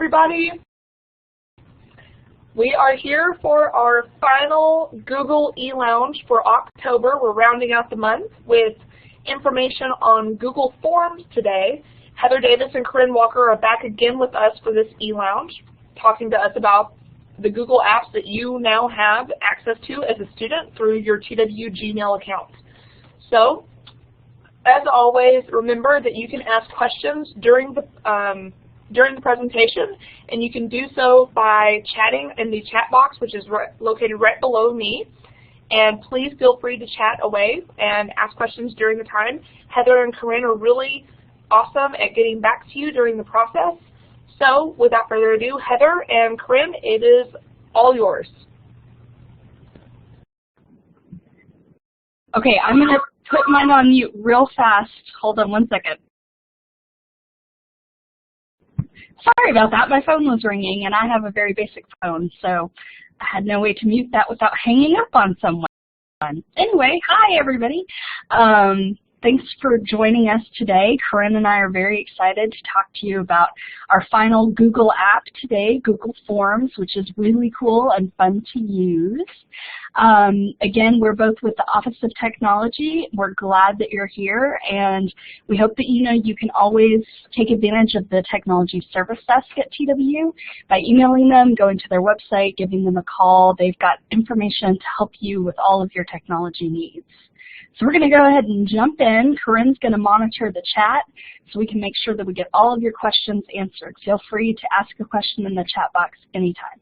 everybody. We are here for our final Google eLounge for October. We're rounding out the month with information on Google Forms today. Heather Davis and Corinne Walker are back again with us for this eLounge, talking to us about the Google apps that you now have access to as a student through your TW Gmail account. So, as always, remember that you can ask questions during the presentation, and you can do so by chatting in the chat box, which is located right below me. And please feel free to chat away and ask questions during the time. Heather and Corinne are really awesome at getting back to you during the process. So, without further ado, Heather and Corinne, it is all yours. Okay, I'm going to put mine on mute real fast. Hold on one second. Sorry about that. My phone was ringing, and I have a very basic phone, so I had no way to mute that without hanging up on someone. Anyway, hi, everybody. Thanks for joining us today. Corinne and I are very excited to talk to you about our final Google app today, Google Forms, which is really cool and fun to use. Again, we're both with the Office of Technology. We're glad that you're here, and we hope that you know you can always take advantage of the Technology Service Desk at TW by emailing them, going to their website, giving them a call. They've got information to help you with all of your technology needs. So we're going to go ahead and jump in. Corinne's going to monitor the chat so we can make sure that we get all of your questions answered. Feel free to ask a question in the chat box anytime.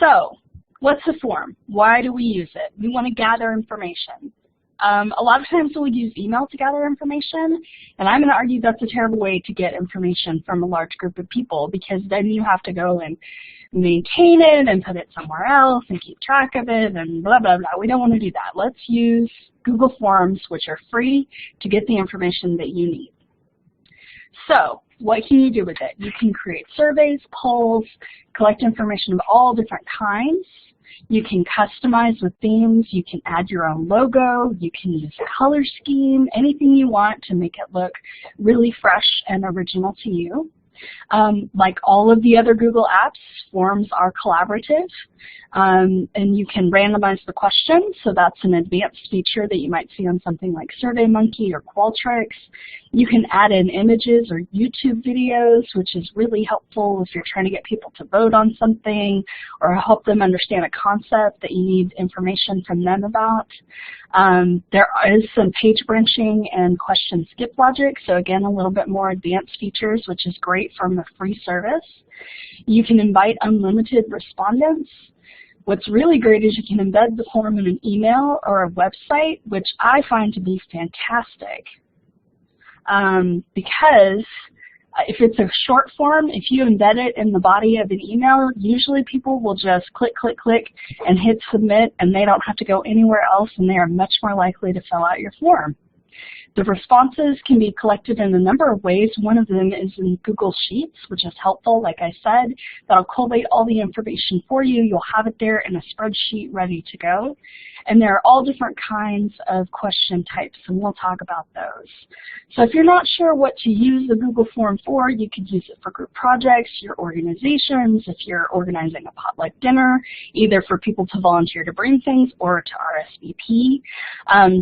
So, what's a form? Why do we use it? We want to gather information. A lot of times we'll use email to gather information, and I'm going to argue that's a terrible way to get information from a large group of people, because then you have to go and maintain it and put it somewhere else and keep track of it and blah, blah, blah. We don't want to do that. Let's use Google Forms, which are free, to get the information that you need. So, what can you do with it? You can create surveys, polls, collect information of all different kinds. You can customize with themes. You can add your own logo. You can use a color scheme, anything you want to make it look really fresh and original to you. Like all of the other Google apps, Forms are collaborative, and you can randomize the questions, so that's an advanced feature that you might see on something like SurveyMonkey or Qualtrics. You can add in images or YouTube videos, which is really helpful if you're trying to get people to vote on something or help them understand a concept that you need information from them about. There is some page branching and question skip logic, so again, a little bit more advanced features, which is great from a free service. You can invite unlimited respondents. What's really great is you can embed the form in an email or a website, which I find to be fantastic. Because if it's a short form, if you embed it in the body of an email, usually people will just click, click, click, and hit submit, and they don't have to go anywhere else, and they are much more likely to fill out your form. The responses can be collected in a number of ways. One of them is in Google Sheets, which is helpful, like I said. That'll collate all the information for you. You'll have it there in a spreadsheet ready to go. And there are all different kinds of question types, and we'll talk about those. So if you're not sure what to use the Google form for, you could use it for group projects, your organizations, if you're organizing a potluck dinner, either for people to volunteer to bring things or to RSVP.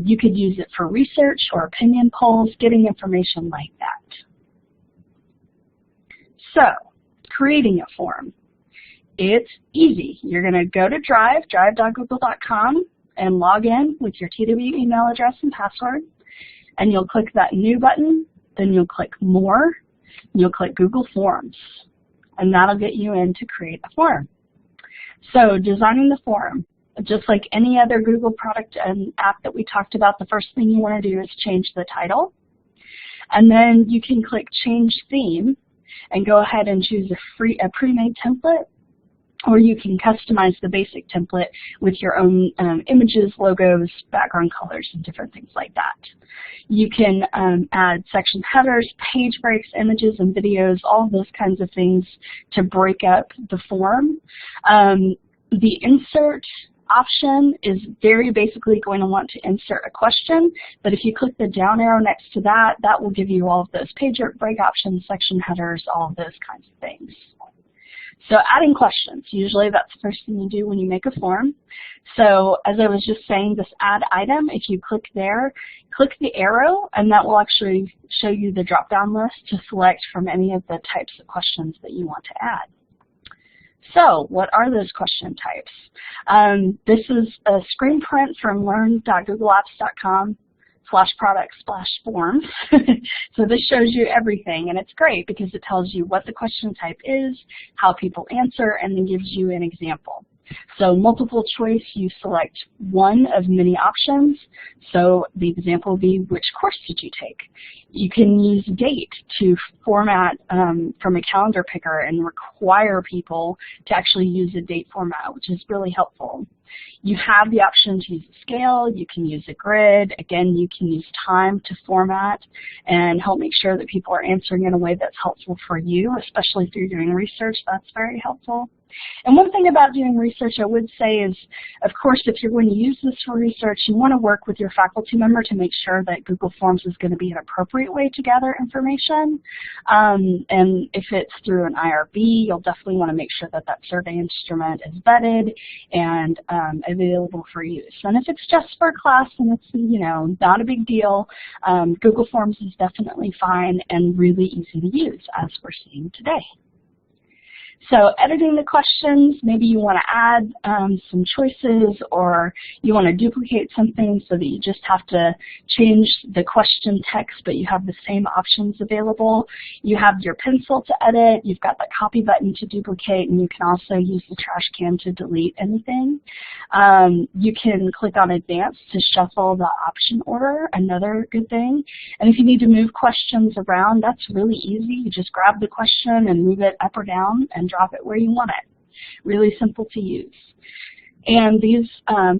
You could use it for research or opinion polls, getting information like that. So, creating a form. It's easy. You're going to go to drive.google.com, and log in with your TW email address and password, and you'll click that New button, then you'll click More, and you'll click Google Forms, and that'll get you in to create a form. So designing the form, just like any other Google product and app that we talked about, the first thing you want to do is change the title, and then you can click Change Theme and go ahead and choose a pre-made template, or you can customize the basic template with your own images, logos, background colors, and different things like that. You can add section headers, page breaks, images and videos, all those kinds of things to break up the form. The insert option is very basically going to want to insert a question, but if you click the down arrow next to that, that will give you all of those page break options, section headers, all of those kinds of things. So adding questions, usually that's the first thing you do when you make a form. So as I was just saying, this add item, if you click there, click the arrow, and that will actually show you the drop-down list to select from any of the types of questions that you want to add. So what are those question types? This is a screen print from learn.googleapps.com/products/forms. So this shows you everything, and it's great because it tells you what the question type is, how people answer, and then gives you an example. So multiple choice, you select one of many options. So the example will be, which course did you take? You can use date to format from a calendar picker and require people to actually use a date format, which is really helpful. You have the option to use a scale, you can use a grid, again you can use time to format and help make sure that people are answering in a way that's helpful for you, especially if you're doing research, that's very helpful. And one thing about doing research I would say is, of course, if you're going to use this for research, you want to work with your faculty member to make sure that Google Forms is going to be an appropriate way to gather information. And if it's through an IRB, you'll definitely want to make sure that that survey instrument is vetted and available for use. And if it's just for class and it's, you know, not a big deal, Google Forms is definitely fine and really easy to use, as we're seeing today. So editing the questions, maybe you want to add some choices, or you want to duplicate something so that you just have to change the question text, but you have the same options available. You have your pencil to edit, you've got the copy button to duplicate, and you can also use the trash can to delete anything. You can click on advanced to shuffle the option order, another good thing. And if you need to move questions around, that's really easy. You just grab the question and move it up or down and drop it where you want it. Really simple to use. And these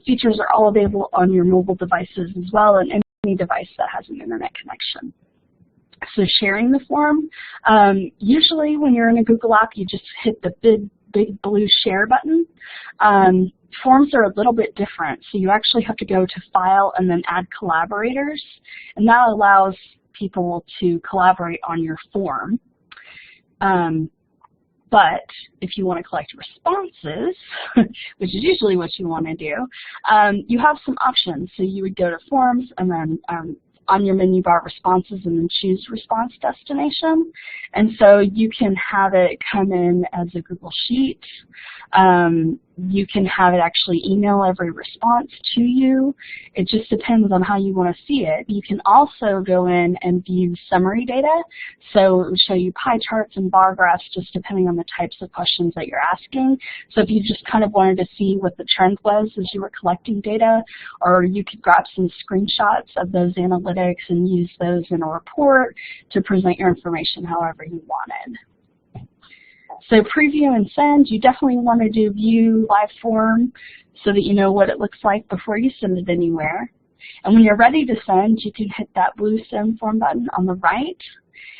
features are all available on your mobile devices as well, and any device that has an internet connection. So sharing the form, usually when you're in a Google app, you just hit the big blue share button. Forms are a little bit different, so you actually have to go to File and then Add Collaborators, and that allows people to collaborate on your form. But if you want to collect responses, which is usually what you want to do, you have some options. So you would go to Forms and then on your menu bar Responses and then choose Response Destination. And so you can have it come in as a Google Sheet. You can have it actually email every response to you. It just depends on how you want to see it. You can also go in and view summary data. So it will show you pie charts and bar graphs just depending on the types of questions that you're asking. So if you just kind of wanted to see what the trend was as you were collecting data, or you could grab some screenshots of those analytics and use those in a report to present your information however you wanted. So preview and send, you definitely want to do view live form so that you know what it looks like before you send it anywhere. And when you're ready to send, you can hit that blue send form button on the right,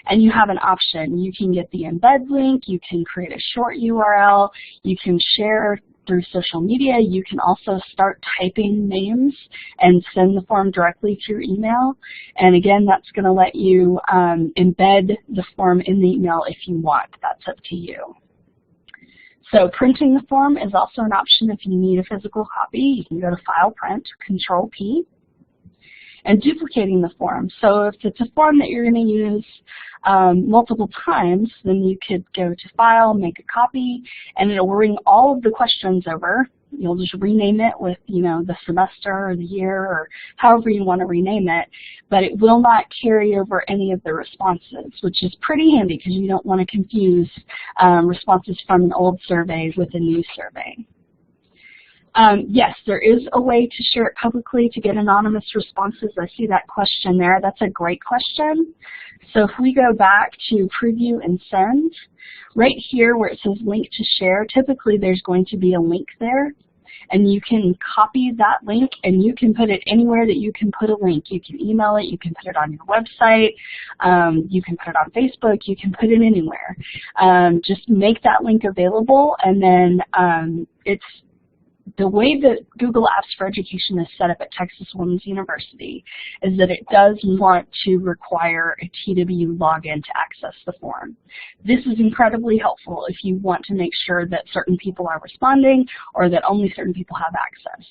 and you have an option. You can get the embed link, you can create a short URL, you can share through social media. You can also start typing names and send the form directly to your email. And again, that's going to let you embed the form in the email if you want. That's up to you. So printing the form is also an option if you need a physical copy. You can go to File, Print, Control P. And duplicating the form. So if it's a form that you're going to use multiple times, then you could go to File, make a copy, and it'll bring all of the questions over. You'll just rename it with, you know, the semester or the year or however you want to rename it, but it will not carry over any of the responses, which is pretty handy because you don't want to confuse responses from an old survey with a new survey. Yes, there is a way to share it publicly to get anonymous responses. I see that question there. That's a great question. So if we go back to preview and send, right here where it says link to share, typically there's going to be a link there. And you can copy that link and you can put it anywhere that you can put a link. You can email it, you can put it on your website, you can put it on Facebook, you can put it anywhere. Just make that link available, and then it's the way that Google Apps for Education is set up at Texas Women's University is that it does want to require a TW login to access the form. This is incredibly helpful if you want to make sure that certain people are responding or that only certain people have access.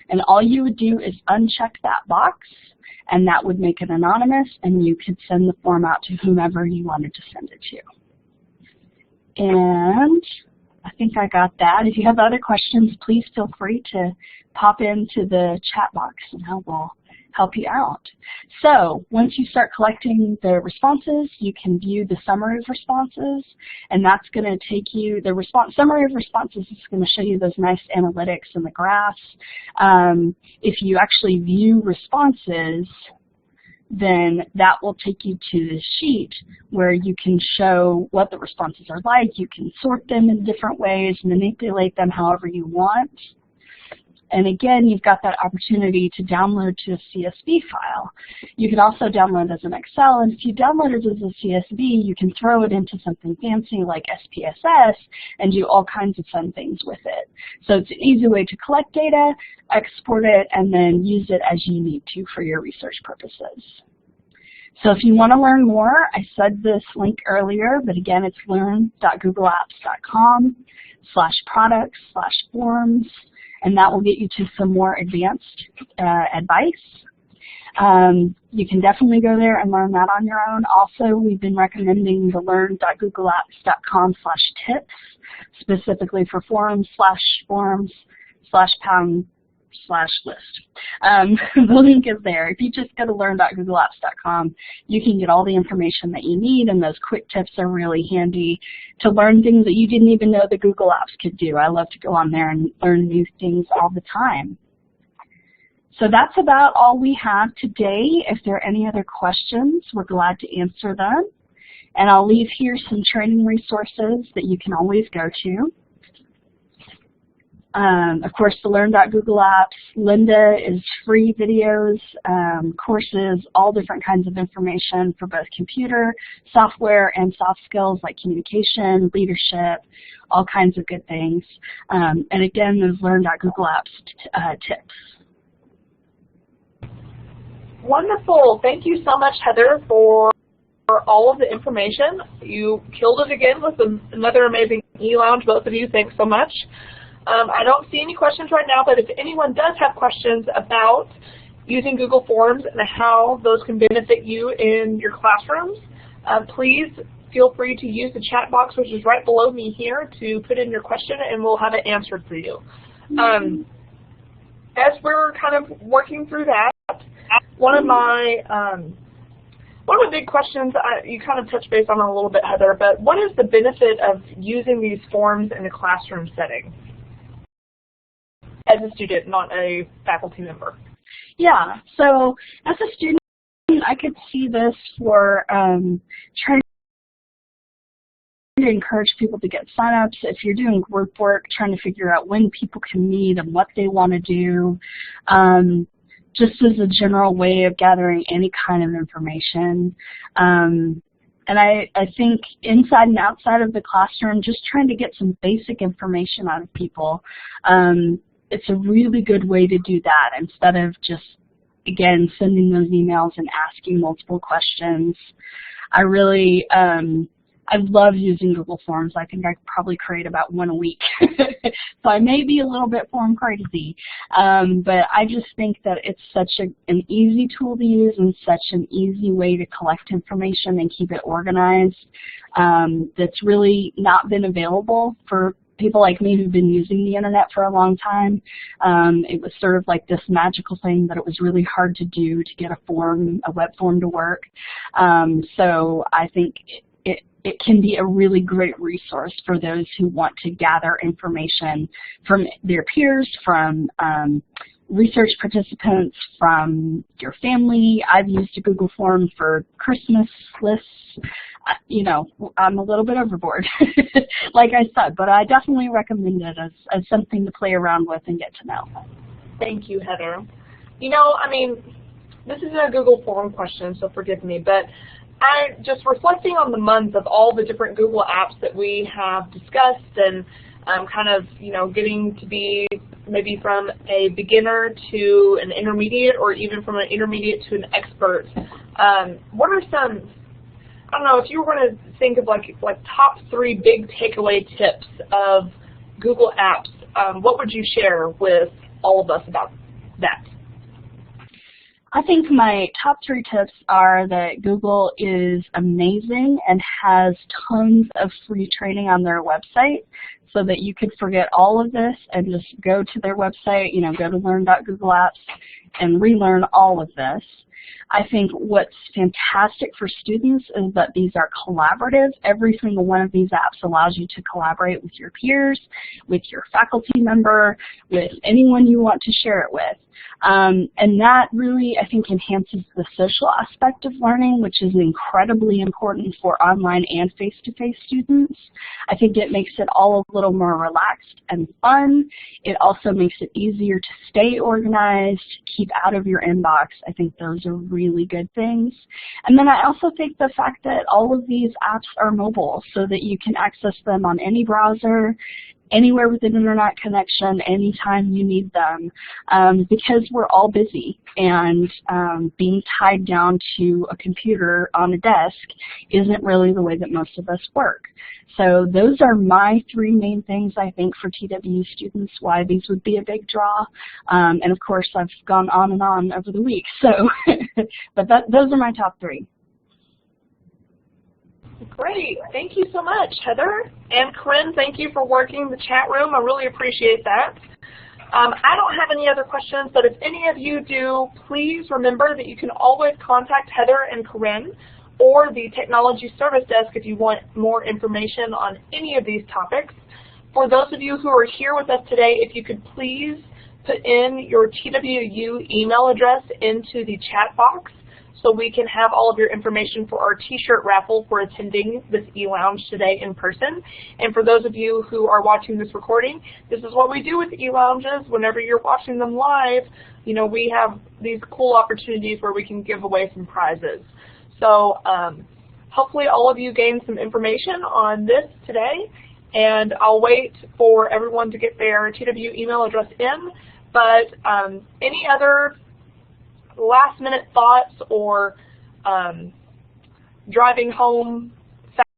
And all you would do is uncheck that box, and that would make it anonymous, and you could send the form out to whomever you wanted to send it to. And I think I got that. If you have other questions, please feel free to pop into the chat box and I will help you out. So once you start collecting the responses, you can view the summary of responses, and that's going to take you, the summary of responses is going to show you those nice analytics and the graphs. If you actually view responses, then that will take you to the sheet where you can show what the responses are like. You can sort them in different ways, manipulate them however you want. And again, you've got that opportunity to download to a CSV file. You can also download as an Excel, and if you download it as a CSV, you can throw it into something fancy like SPSS and do all kinds of fun things with it. So it's an easy way to collect data, export it, and then use it as you need to for your research purposes. So if you want to learn more, I said this link earlier, but again, it's learn.googleapps.com/products/forms. And that will get you to some more advanced advice. You can definitely go there and learn that on your own. Also, we've been recommending the learn.googleapps.com/tips, specifically for forums/pound/list. The link is there. If you just go to learn.googleapps.com, you can get all the information that you need, and those quick tips are really handy to learn things that you didn't even know the Google Apps could do. I love to go on there and learn new things all the time. So that's about all we have today. If there are any other questions, we're glad to answer them. And I'll leave here some training resources that you can always go to. Of course, the Learn.Google Apps, Linda is free videos, courses, all different kinds of information for both computer, software, and soft skills like communication, leadership, all kinds of good things. And again, those Learn.Google Apps tips. Wonderful. Thank you so much, Heather, for all of the information. You killed it again with another amazing eLounge. Both of you, thanks so much. I don't see any questions right now, but if anyone does have questions about using Google Forms and how those can benefit you in your classrooms, please feel free to use the chat box, which is right below me here, to put in your question, and we'll have it answered for you. As we're kind of working through that, one of my big questions, you kind of touched base on it a little bit, Heather, but what is the benefit of using these forms in a classroom setting as a student, not a faculty member? Yeah, so as a student, I could see this for trying to encourage people to get signups. If you're doing group work, trying to figure out when people can meet and what they want to do, just as a general way of gathering any kind of information. And I think inside and outside of the classroom, just trying to get some basic information out of people. It's a really good way to do that instead of just, again, sending those emails and asking multiple questions. I really, I love using Google Forms. I think I could probably create about one a week. So I may be a little bit form crazy, but I just think that it's such an easy tool to use and such an easy way to collect information and keep it organized that's really not been available for people like me who've been using the internet for a long time. It was sort of like this magical thing that it was really hard to do to get a web form to work. So I think it can be a really great resource for those who want to gather information from their peers, from research participants, from your family. I've used a Google form for Christmas lists. You know, I'm a little bit overboard, like I said, but I definitely recommend it as something to play around with and get to know. Thank you, Heather. You know, I mean, this isn't a Google form question, so forgive me, but I just reflecting on the month of all the different Google apps that we have discussed and kind of, you know, getting to be maybe from a beginner to an intermediate, or even from an intermediate to an expert. What are some, I don't know, if you were going to think of like top 3 big takeaway tips of Google Apps, what would you share with all of us about that? I think my top 3 tips are that Google is amazing and has tons of free training on their website, so that you could forget all of this and just go to their website, go to learn.google apps and relearn all of this. I think what's fantastic for students is that these are collaborative. Every single one of these apps allows you to collaborate with your peers, with your faculty member, with anyone you want to share it with. And that really, I think, enhances the social aspect of learning, which is incredibly important for online and face-to-face students. I think it makes it all a little more relaxed and fun. It also makes it easier to stay organized, keep out of your inbox. I think those are really good things. And then I also think the fact that all of these apps are mobile, so that you can access them on any browser, anywhere with an internet connection, anytime you need them, because we're all busy, and being tied down to a computer on a desk isn't really the way that most of us work. So those are my 3 main things, I think, for TWU students, why these would be a big draw. And of course, I've gone on and on over the week, so but those are my top 3. Great. Thank you so much, Heather. And Corinne, thank you for working the chat room. I really appreciate that. I don't have any other questions, but if any of you do, please remember that you can always contact Heather and Corinne or the Technology Service Desk if you want more information on any of these topics. For those of you who are here with us today, if you could please put in your TWU email address into the chat box, so we can have all of your information for our t-shirt raffle for attending this eLounge today in person. And for those of you who are watching this recording, this is what we do with eLounges. Whenever you're watching them live, we have these cool opportunities where we can give away some prizes. So hopefully all of you gained some information on this today, and I'll wait for everyone to get their TWU email address in. But any other last-minute thoughts or driving home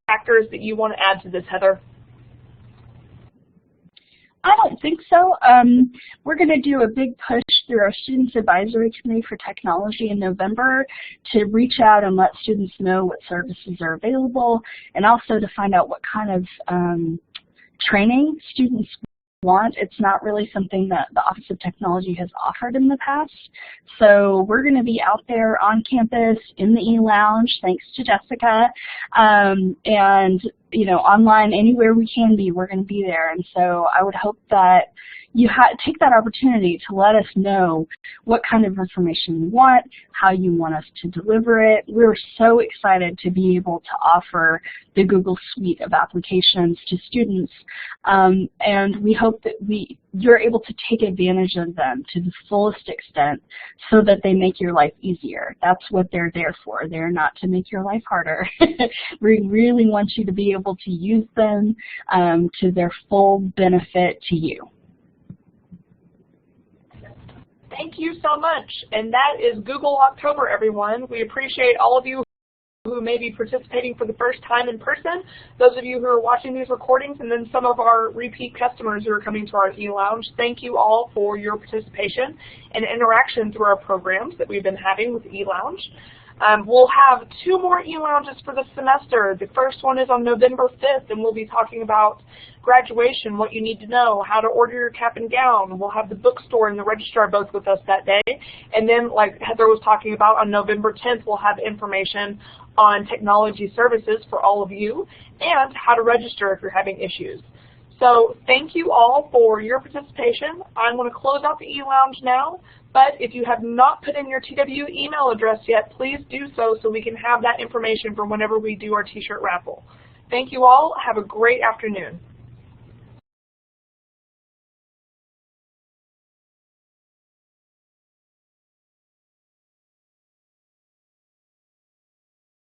factors that you want to add to this, Heather? I don't think so. We're going to do a big push through our Students Advisory Committee for Technology in November to reach out and let students know what services are available, and also to find out what kind of training students want. It's not really something that the Office of Technology has offered in the past. So we're going to be out there on campus in the eLounge, thanks to Jessica, and online anywhere we can be, we're going to be there. And so I would hope that you take that opportunity to let us know what kind of information you want, how you want us to deliver it. We're so excited to be able to offer the Google suite of applications to students, and we hope that you're able to take advantage of them to the fullest extent so that they make your life easier. That's what they're there for. They're not to make your life harder. We really want you to be able to use them to their full benefit to you. Thank you so much. And that is Google October, everyone. We appreciate all of you who may be participating for the first time in person, those of you who are watching these recordings, and then some of our repeat customers who are coming to our eLounge. Thank you all for your participation and interaction through our programs that we've been having with eLounge. We'll have 2 more eLounges for the semester. The first one is on November 5th, and we'll be talking about graduation, what you need to know, how to order your cap and gown. We'll have the bookstore and the registrar both with us that day. And then, like Heather was talking about, on November 10th, we'll have information on technology services for all of you and how to register if you're having issues. So thank you all for your participation. I'm going to close out the eLounge now, but if you have not put in your TWU email address yet, please do so we can have that information for whenever we do our t-shirt raffle. Thank you all. Have a great afternoon.